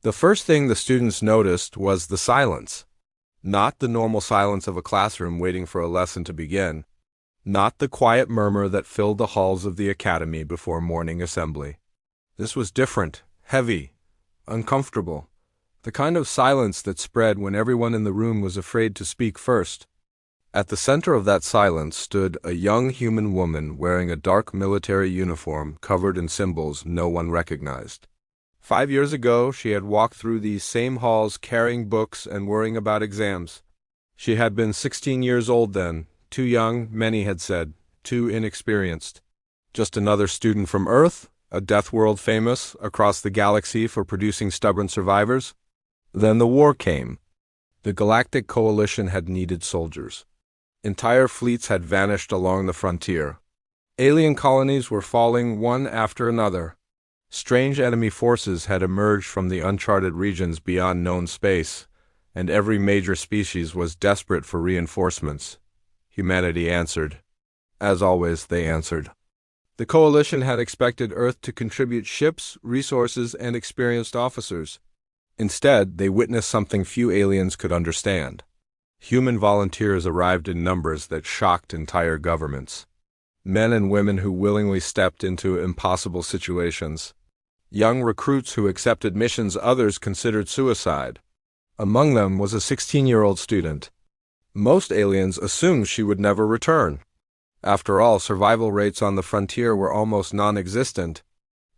The first thing the students noticed was the silence. Not the normal silence of a classroom waiting for a lesson to begin. Not the quiet murmur that filled the halls of the academy before morning assembly. This was different, heavy, uncomfortable. The kind of silence that spread when everyone in the room was afraid to speak first. At the center of that silence stood a young human woman wearing a dark military uniform covered in symbols no one recognized. 5 years ago, she had walked through these same halls carrying books and worrying about exams. She had been 16 years old then, too young, many had said, too inexperienced. Just another student from Earth, a Deathworld famous across the galaxy for producing stubborn survivors. Then the war came. The Galactic Coalition had needed soldiers. Entire fleets had vanished along the frontier. Alien colonies were falling one after another. Strange enemy forces had emerged from the uncharted regions beyond known space, and every major species was desperate for reinforcements. Humanity answered. As always, they answered. The Coalition had expected Earth to contribute ships, resources, and experienced officers. Instead, they witnessed something few aliens could understand. Human volunteers arrived in numbers that shocked entire governments. Men and women who willingly stepped into impossible situations. Young recruits who accepted missions others considered suicide. Among them was a 16-year-old student. Most aliens assumed she would never return. After all, survival rates on the frontier were almost non-existent.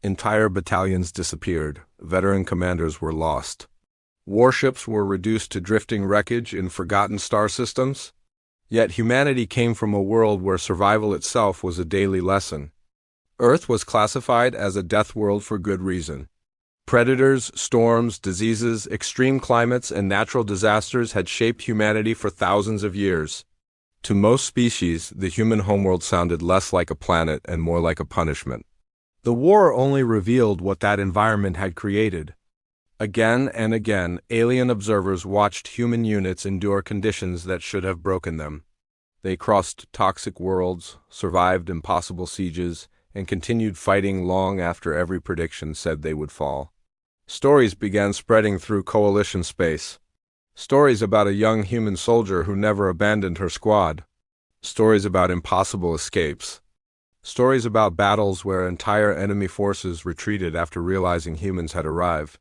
Entire battalions disappeared. Veteran commanders were lost. Warships were reduced to drifting wreckage in forgotten star systems. Yet humanity came from a world where survival itself was a daily lesson. Earth was classified as a death world for good reason. Predators, storms, diseases, extreme climates, and natural disasters had shaped humanity for thousands of years. To most species, the human homeworld sounded less like a planet and more like a punishment. The war only revealed what that environment had created. Again and again, alien observers watched human units endure conditions that should have broken them. They crossed toxic worlds, survived impossible sieges, and continued fighting long after every prediction said they would fall. Stories began spreading through Coalition space. Stories about a young human soldier who never abandoned her squad. Stories about impossible escapes. Stories about battles where entire enemy forces retreated after realizing humans had arrived.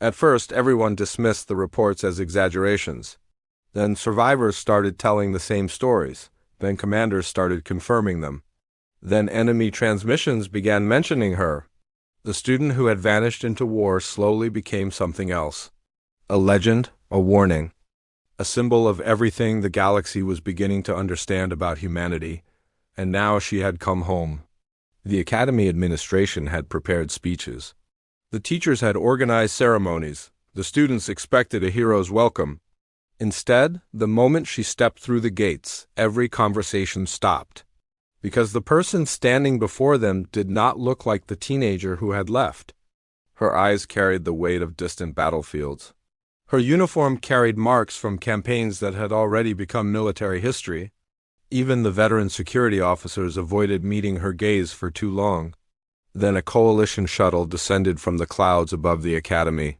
At first, everyone dismissed the reports as exaggerations. Then survivors started telling the same stories. Then commanders started confirming them. Then enemy transmissions began mentioning her. The student who had vanished into war slowly became something else. A legend, a warning. A symbol of everything the galaxy was beginning to understand about humanity. And now she had come home. The Academy administration had prepared speeches. The teachers had organized ceremonies. The students expected a hero's welcome. Instead, the moment she stepped through the gates, every conversation stopped. Because the person standing before them did not look like the teenager who had left. Her eyes carried the weight of distant battlefields. Her uniform carried marks from campaigns that had already become military history. Even the veteran security officers avoided meeting her gaze for too long. Then a Coalition shuttle descended from the clouds above the academy.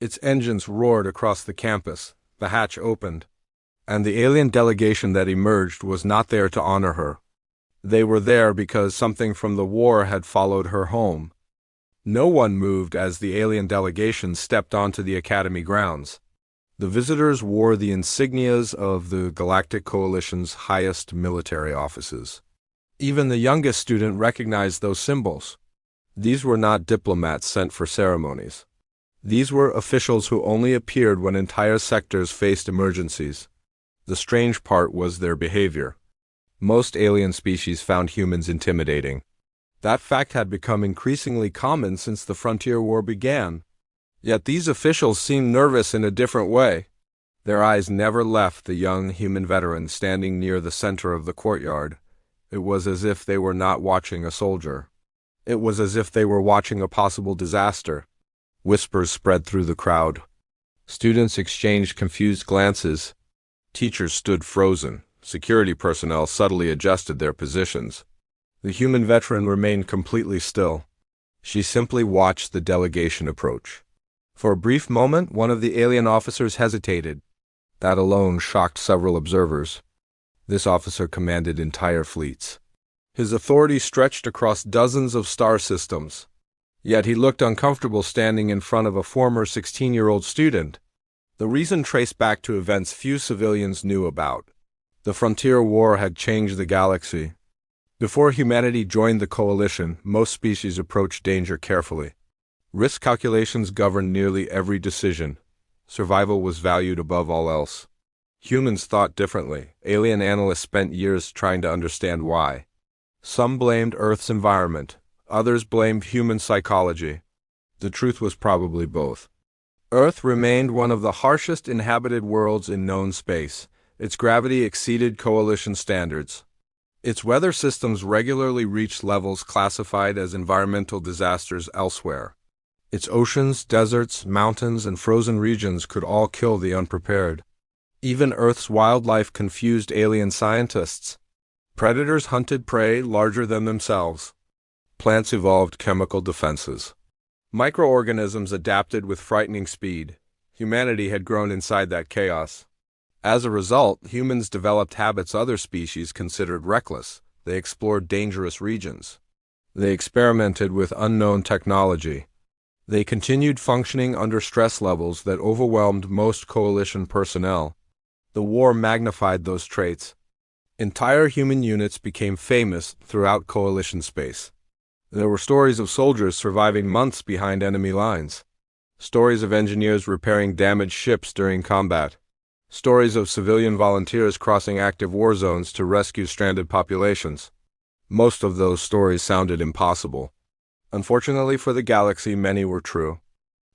Its engines roared across the campus. The hatch opened. And the alien delegation that emerged was not there to honor her. They were there because something from the war had followed her home. No one moved as the alien delegation stepped onto the academy grounds. The visitors wore the insignias of the Galactic Coalition's highest military offices. Even the youngest student recognized those symbols. These were not diplomats sent for ceremonies. These were officials who only appeared when entire sectors faced emergencies. The strange part was their behavior. Most alien species found humans intimidating. That fact had become increasingly common since the Frontier War began. Yet these officials seemed nervous in a different way. Their eyes never left the young human veteran standing near the center of the courtyard. It was as if they were not watching a soldier. It was as if they were watching a possible disaster. Whispers spread through the crowd. Students exchanged confused glances. Teachers stood frozen. Security personnel subtly adjusted their positions. The human veteran remained completely still. She simply watched the delegation approach. For a brief moment, one of the alien officers hesitated. That alone shocked several observers. This officer commanded entire fleets. His authority stretched across dozens of star systems. Yet he looked uncomfortable standing in front of a former 16-year-old student. The reason traced back to events few civilians knew about. The Frontier War had changed the galaxy. Before humanity joined the coalition, most species approached danger carefully. Risk calculations governed nearly every decision. Survival was valued above all else. Humans thought differently. Alien analysts spent years trying to understand why. Some blamed Earth's environment. Others blamed human psychology. The truth was probably both. Earth remained one of the harshest inhabited worlds in known space. Its gravity exceeded coalition standards. Its weather systems regularly reached levels classified as environmental disasters elsewhere. Its oceans, deserts, mountains, and frozen regions could all kill the unprepared. Even Earth's wildlife confused alien scientists. Predators hunted prey larger than themselves. Plants evolved chemical defenses. Microorganisms adapted with frightening speed. Humanity had grown inside that chaos. As a result, humans developed habits other species considered reckless. They explored dangerous regions. They experimented with unknown technology. They continued functioning under stress levels that overwhelmed most coalition personnel. The war magnified those traits. Entire human units became famous throughout coalition space. There were stories of soldiers surviving months behind enemy lines. Stories of engineers repairing damaged ships during combat. Stories of civilian volunteers crossing active war zones to rescue stranded populations. Most of those stories sounded impossible. Unfortunately for the galaxy, many were true.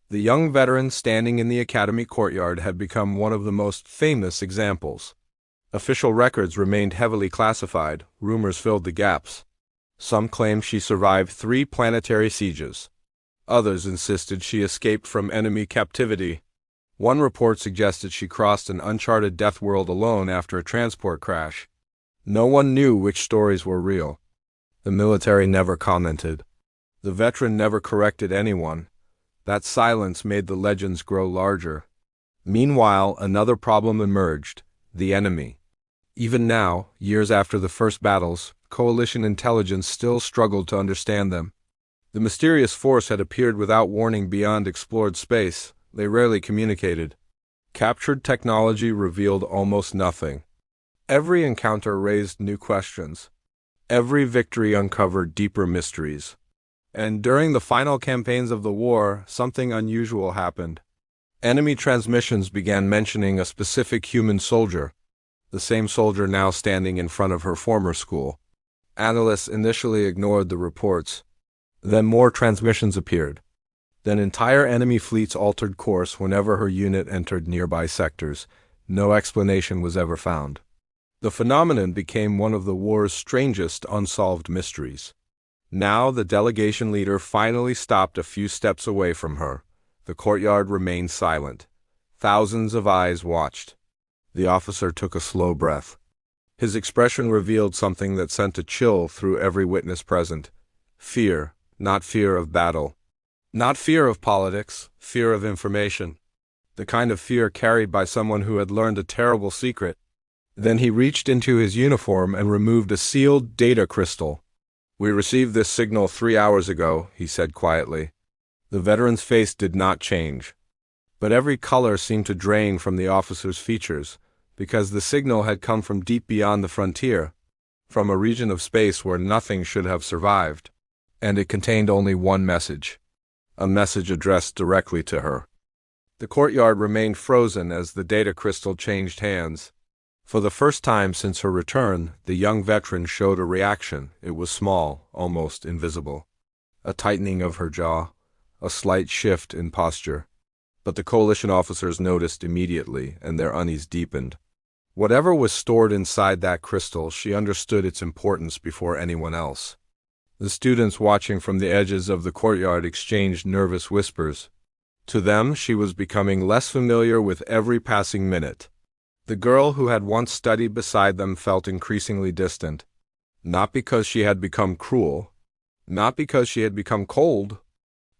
The young veteran standing in the Academy courtyard had become one of the most famous examples. Official records remained heavily classified. Rumors filled the gaps. Some claimed she survived 3 planetary sieges. Others insisted she escaped from enemy captivity. One report suggested she crossed an uncharted Deathworld alone after a transport crash. No one knew which stories were real. The military never commented. The veteran never corrected anyone. That silence made the legends grow larger. Meanwhile, another problem emerged: the enemy. Even now, years after the first battles, coalition intelligence still struggled to understand them. The mysterious force had appeared without warning beyond explored space. They rarely communicated. Captured technology revealed almost nothing. Every encounter raised new questions. Every victory uncovered deeper mysteries. And during the final campaigns of the war, something unusual happened. Enemy transmissions began mentioning a specific human soldier, the same soldier now standing in front of her former school. Analysts initially ignored the reports. Then more transmissions appeared. Then entire enemy fleets altered course whenever her unit entered nearby sectors. No explanation was ever found. The phenomenon became one of the war's strangest unsolved mysteries. Now the delegation leader finally stopped a few steps away from her. The courtyard remained silent. Thousands of eyes watched. The officer took a slow breath. His expression revealed something that sent a chill through every witness present. Fear, not fear of battle. Not fear of politics, fear of information. The kind of fear carried by someone who had learned a terrible secret. Then he reached into his uniform and removed a sealed data crystal. "We received this signal 3 hours ago," he said quietly. The veteran's face did not change. But every color seemed to drain from the officer's features, because the signal had come from deep beyond the frontier, from a region of space where nothing should have survived. And it contained only one message. A message addressed directly to her. The courtyard remained frozen as the data crystal changed hands. For the first time since her return, the young veteran showed a reaction. It was small, almost invisible. A tightening of her jaw, a slight shift in posture. But the coalition officers noticed immediately, and their unease deepened. Whatever was stored inside that crystal, she understood its importance before anyone else. The students watching from the edges of the courtyard exchanged nervous whispers. To them, she was becoming less familiar with every passing minute. The girl who had once studied beside them felt increasingly distant. Not because she had become cruel, not because she had become cold,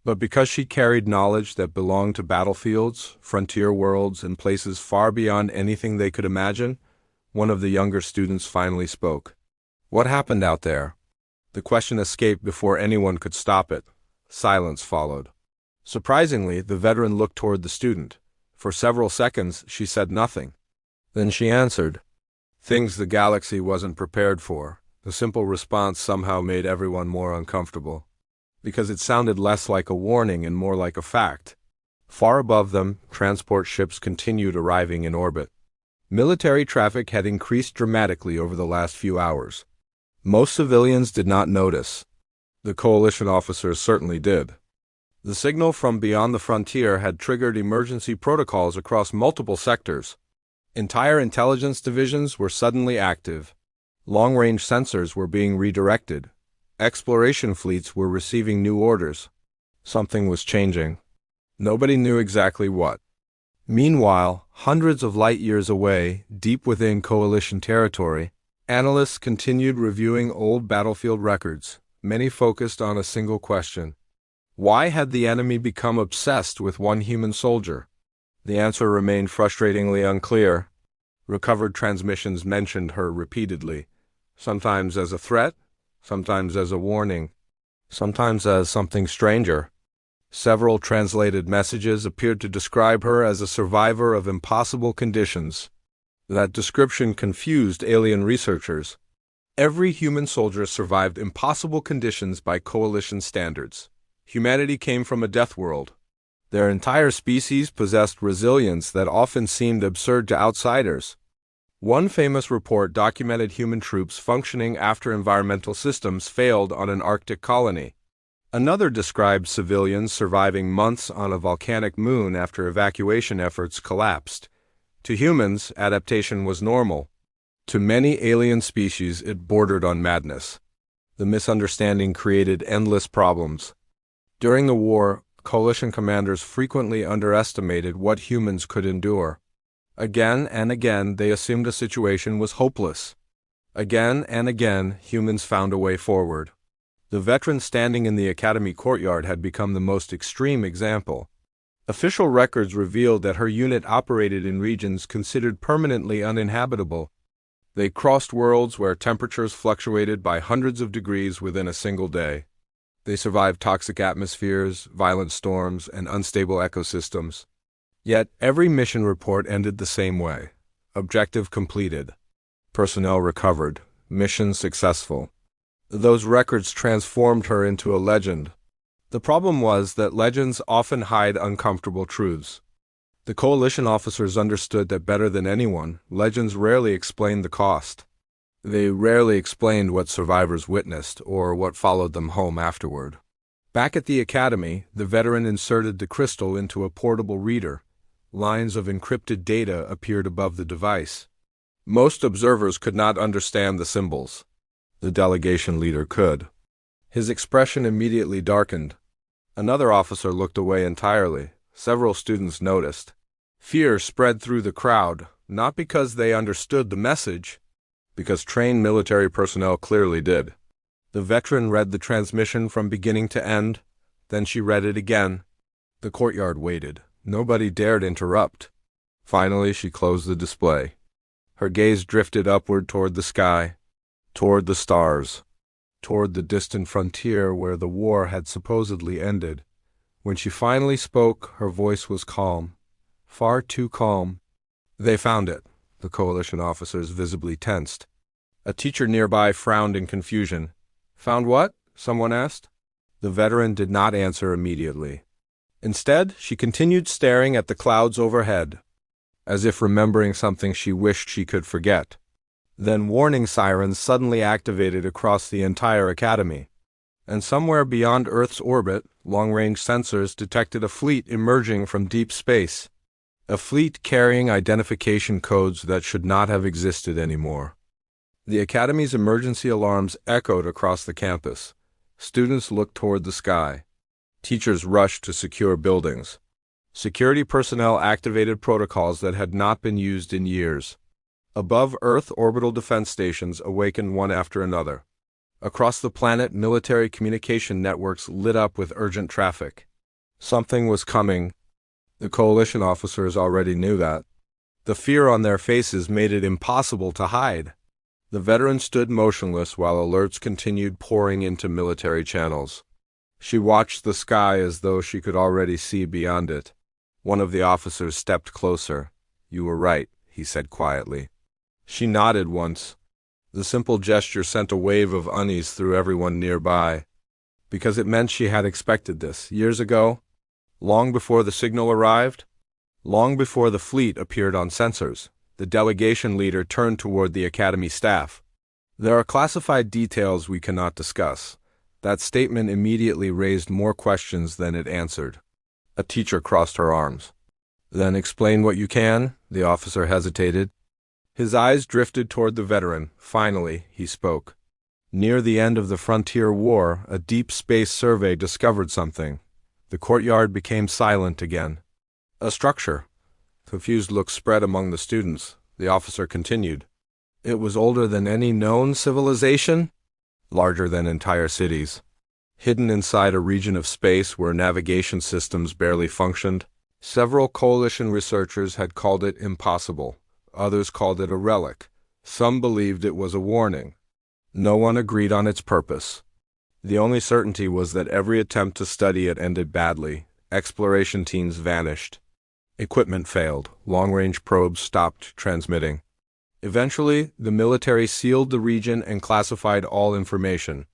But because she carried knowledge that belonged to battlefields, frontier worlds, and places far beyond anything they could imagine, one of the younger students finally spoke. "What happened out there?" The question escaped before anyone could stop it. Silence followed. Surprisingly, the veteran looked toward the student. For several seconds, she said nothing. Then she answered. Things the galaxy wasn't prepared for. The simple response somehow made everyone more uncomfortable, because it sounded less like a warning and more like a fact. Far above them, transport ships continued arriving in orbit. Military traffic had increased dramatically over the last few hours. Most civilians did not notice. The coalition officers certainly did. The signal from beyond the frontier had triggered emergency protocols across multiple sectors. Entire intelligence divisions were suddenly active. Long-range sensors were being redirected. Exploration fleets were receiving new orders. Something was changing. Nobody knew exactly what. Meanwhile, hundreds of light-years away, deep within coalition territory, analysts continued reviewing old battlefield records, many focused on a single question. Why had the enemy become obsessed with one human soldier? The answer remained frustratingly unclear. Recovered transmissions mentioned her repeatedly, sometimes as a threat, sometimes as a warning, sometimes as something stranger. Several translated messages appeared to describe her as a survivor of impossible conditions. That description confused alien researchers. Every human soldier survived impossible conditions by coalition standards. Humanity came from a Deathworld. Their entire species possessed resilience that often seemed absurd to outsiders. One famous report documented human troops functioning after environmental systems failed on an Arctic colony. Another described civilians surviving months on a volcanic moon after evacuation efforts collapsed. To humans, adaptation was normal. To many alien species, it bordered on madness. The misunderstanding created endless problems. During the war, coalition commanders frequently underestimated what humans could endure. Again and again, they assumed a situation was hopeless. Again and again, humans found a way forward. The veteran standing in the academy courtyard had become the most extreme example. Official records revealed that her unit operated in regions considered permanently uninhabitable. They crossed worlds where temperatures fluctuated by hundreds of degrees within a single day. They survived toxic atmospheres, violent storms, and unstable ecosystems. Yet every mission report ended the same way. Objective completed. Personnel recovered. Mission successful. Those records transformed her into a legend. The problem was that legends often hide uncomfortable truths. The coalition officers understood that better than anyone, legends rarely explained the cost. They rarely explained what survivors witnessed or what followed them home afterward. Back at the academy, the veteran inserted the crystal into a portable reader. Lines of encrypted data appeared above the device. Most observers could not understand the symbols. The delegation leader could. His expression immediately darkened. Another officer looked away entirely. Several students noticed. Fear spread through the crowd, not because they understood the message, because trained military personnel clearly did. The veteran read the transmission from beginning to end, then she read it again. The courtyard waited. Nobody dared interrupt. Finally, she closed the display. Her gaze drifted upward toward the sky, toward the stars, toward the distant frontier where the war had supposedly ended. When she finally spoke, her voice was calm, far too calm. They found it. The coalition officers visibly tensed. A teacher nearby frowned in confusion. Found what? Someone asked. The veteran did not answer immediately. Instead, she continued staring at the clouds overhead, as if remembering something she wished she could forget. Then warning sirens suddenly activated across the entire academy. And somewhere beyond Earth's orbit, long-range sensors detected a fleet emerging from deep space. A fleet carrying identification codes that should not have existed anymore. The academy's emergency alarms echoed across the campus. Students looked toward the sky. Teachers rushed to secure buildings. Security personnel activated protocols that had not been used in years. Above Earth, orbital defense stations awakened one after another. Across the planet, military communication networks lit up with urgent traffic. Something was coming. The coalition officers already knew that. The fear on their faces made it impossible to hide. The veteran stood motionless while alerts continued pouring into military channels. She watched the sky as though she could already see beyond it. One of the officers stepped closer. "You were right," he said quietly. She nodded once. The simple gesture sent a wave of unease through everyone nearby, because it meant she had expected this years ago, long before the signal arrived, long before the fleet appeared on sensors. The delegation leader turned toward the academy staff. "There are classified details we cannot discuss." That statement immediately raised more questions than it answered. A teacher crossed her arms. "Then explain what you can," the officer hesitated. His eyes drifted toward the veteran. Finally, he spoke. "Near the end of the Frontier War, a deep space survey discovered something." The courtyard became silent again. "A structure." Confused looks spread among the students. The officer continued. "It was older than any known civilization, larger than entire cities, hidden inside a region of space where navigation systems barely functioned. Several coalition researchers had called it impossible. Others called it a relic. Some believed it was a warning. No one agreed on its purpose. The only certainty was that every attempt to study it ended badly. Exploration teams vanished. Equipment failed. Long-range probes stopped transmitting. Eventually, the military sealed the region and classified all information.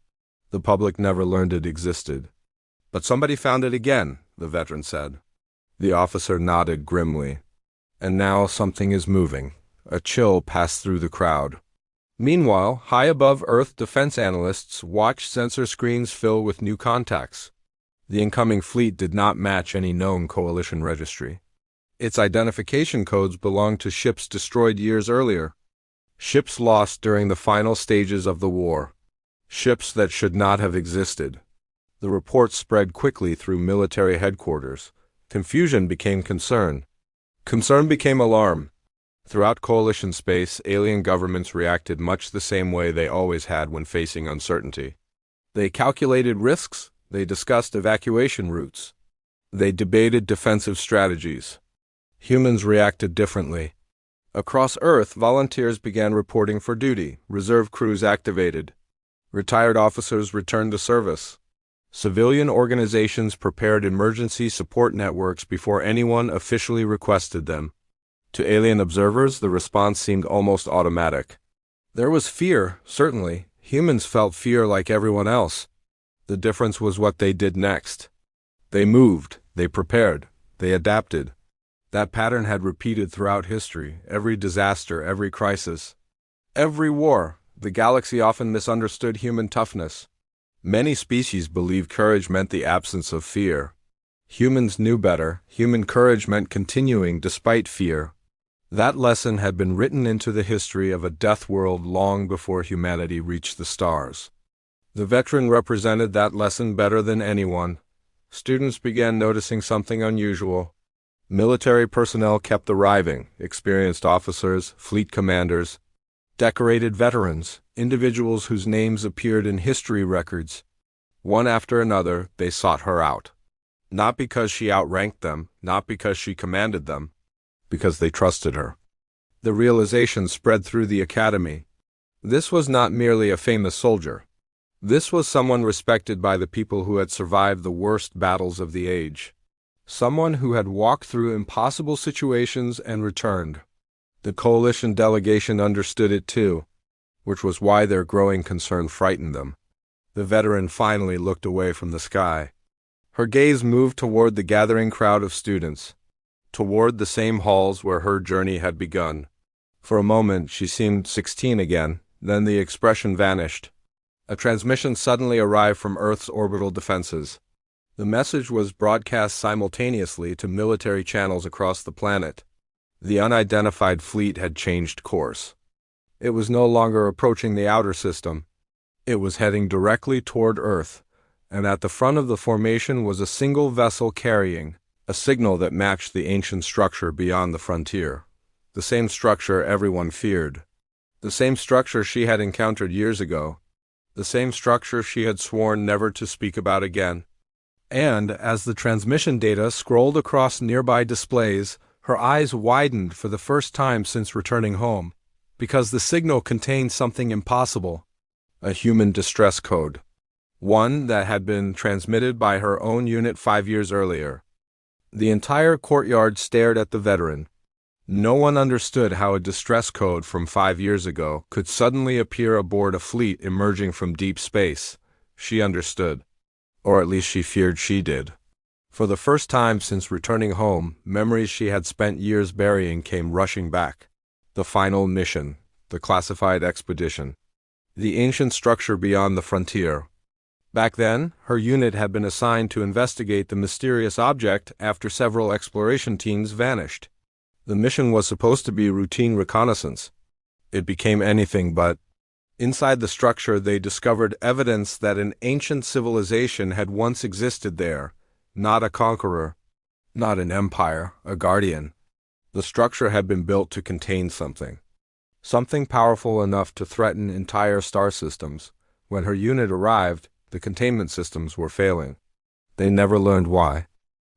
The public never learned it existed. "But somebody found it again," the veteran said. The officer nodded grimly. "And now something is moving." A chill passed through the crowd. Meanwhile, high above Earth, defense analysts watched sensor screens fill with new contacts. The incoming fleet did not match any known coalition registry. Its identification codes belonged to ships destroyed years earlier. Ships lost during the final stages of the war. Ships that should not have existed. The reports spread quickly through military headquarters. Confusion became concern. Concern became alarm. Throughout coalition space, alien governments reacted much the same way they always had when facing uncertainty. They calculated risks. They discussed evacuation routes. They debated defensive strategies. Humans reacted differently. Across Earth, volunteers began reporting for duty. Reserve crews activated. Retired officers returned to service. Civilian organizations prepared emergency support networks before anyone officially requested them. To alien observers, the response seemed almost automatic. There was fear, certainly. Humans felt fear like everyone else. The difference was what they did next. They moved, they prepared, they adapted. That pattern had repeated throughout history, every disaster, every crisis. Every war. The galaxy often misunderstood human toughness. Many species believed courage meant the absence of fear. Humans knew better. Human courage meant continuing despite fear. That lesson had been written into the history of a death world long before humanity reached the stars. The veteran represented that lesson better than anyone. Students began noticing something unusual. Military personnel kept arriving, experienced officers, fleet commanders, decorated veterans, individuals whose names appeared in history records. One after another, they sought her out. Not because she outranked them, not because she commanded them, because they trusted her. The realization spread through the academy. This was not merely a famous soldier. This was someone respected by the people who had survived the worst battles of the age. Someone who had walked through impossible situations and returned. The coalition delegation understood it too, which was why their growing concern frightened them. The veteran finally looked away from the sky. Her gaze moved toward the gathering crowd of students, toward the same halls where her journey had begun. For a moment, she seemed 16 again, then the expression vanished. A transmission suddenly arrived from Earth's orbital defenses. The message was broadcast simultaneously to military channels across the planet. The unidentified fleet had changed course. It was no longer approaching the outer system. It was heading directly toward Earth, and at the front of the formation was a single vessel carrying a signal that matched the ancient structure beyond the frontier. The same structure everyone feared. The same structure she had encountered years ago. The same structure she had sworn never to speak about again. And as the transmission data scrolled across nearby displays, her eyes widened for the first time since returning home, because the signal contained something impossible: a human distress code. One that had been transmitted by her own unit 5 years earlier. The entire courtyard stared at the veteran. No one understood how a distress code from 5 years ago could suddenly appear aboard a fleet emerging from deep space. She understood. Or at least she feared she did. For the first time since returning home, memories she had spent years burying came rushing back. The final mission, the classified expedition, the ancient structure beyond the frontier. Back then, her unit had been assigned to investigate the mysterious object after several exploration teams vanished. The mission was supposed to be routine reconnaissance. It became anything but. Inside the structure, they discovered evidence that an ancient civilization had once existed there, not a conqueror, not an empire, a guardian. The structure had been built to contain something powerful enough to threaten entire star systems. When her unit arrived, the containment systems were failing. They never learned why.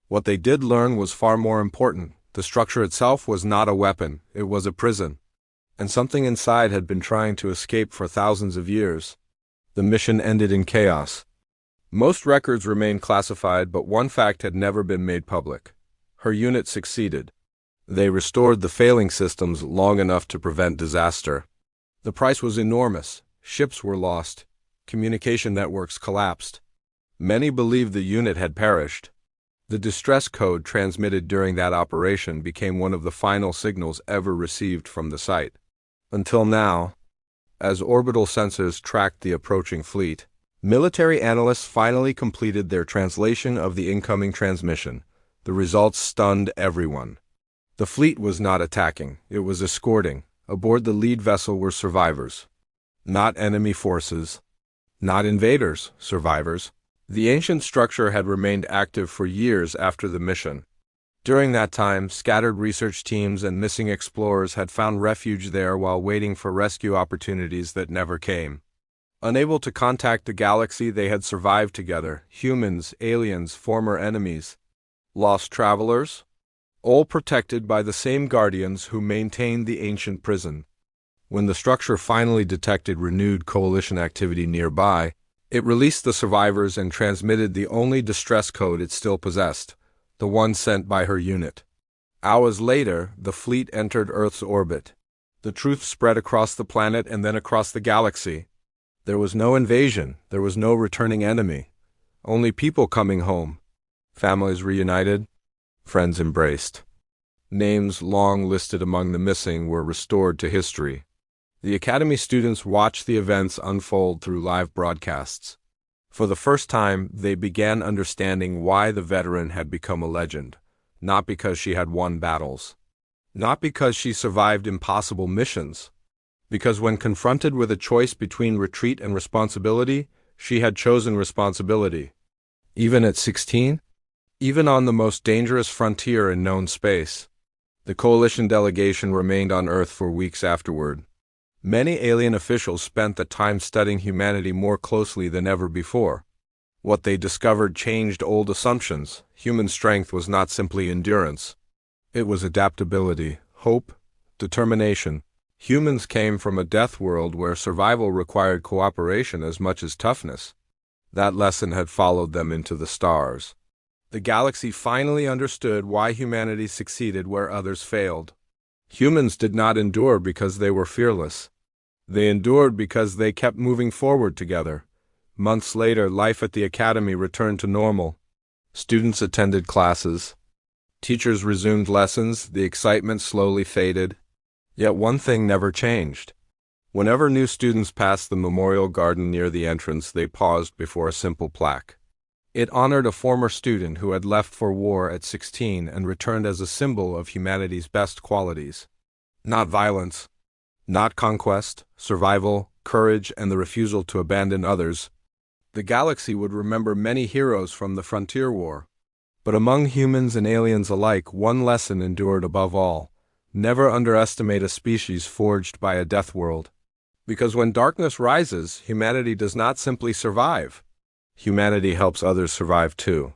What they did learn was far more important. The structure itself was not a weapon, it was a prison. And something inside had been trying to escape for thousands of years. The mission ended in chaos. Most records remained classified, but one fact had never been made public. Her unit succeeded. They restored the failing systems long enough to prevent disaster. The price was enormous. Ships were lost. Communication networks collapsed. Many believed the unit had perished. The distress code transmitted during that operation became one of the final signals ever received from the site. Until now, as orbital sensors tracked the approaching fleet, military analysts finally completed their translation of the incoming transmission. The results stunned everyone. The fleet was not attacking, it was escorting. Aboard the lead vessel were survivors. Not enemy forces. Not invaders, survivors. The ancient structure had remained active for years after the mission. During that time, scattered research teams and missing explorers had found refuge there while waiting for rescue opportunities that never came. Unable to contact the galaxy, they had survived together: humans, aliens, former enemies, lost travelers, all protected by the same guardians who maintained the ancient prison. When the structure finally detected renewed coalition activity nearby, it released the survivors and transmitted the only distress code it still possessed, the one sent by her unit. Hours later, the fleet entered Earth's orbit. The truth spread across the planet and then across the galaxy. There was no invasion, there was no returning enemy. Only people coming home. Families reunited, friends embraced. Names long listed among the missing were restored to history. The Academy students watched the events unfold through live broadcasts. For the first time, they began understanding why the veteran had become a legend. Not because she had won battles. Not because she survived impossible missions. Because when confronted with a choice between retreat and responsibility, she had chosen responsibility. Even at 16? Even on the most dangerous frontier in known space. The Coalition delegation remained on Earth for weeks afterward. Many alien officials spent the time studying humanity more closely than ever before. What they discovered changed old assumptions. Human strength was not simply endurance. It was adaptability, hope, determination. Humans came from a death world where survival required cooperation as much as toughness. That lesson had followed them into the stars. The galaxy finally understood why humanity succeeded where others failed. Humans did not endure because they were fearless. They endured because they kept moving forward together. Months later, life at the Academy returned to normal. Students attended classes. Teachers resumed lessons. The excitement slowly faded. Yet one thing never changed. Whenever new students passed the memorial garden near the entrance, they paused before a simple plaque. It honored a former student who had left for war at 16 and returned as a symbol of humanity's best qualities. Not violence, not conquest, survival, courage, and the refusal to abandon others. The galaxy would remember many heroes from the frontier war. But among humans and aliens alike, one lesson endured above all. Never underestimate a species forged by a death world. Because when darkness rises, humanity does not simply survive. Humanity helps others survive too.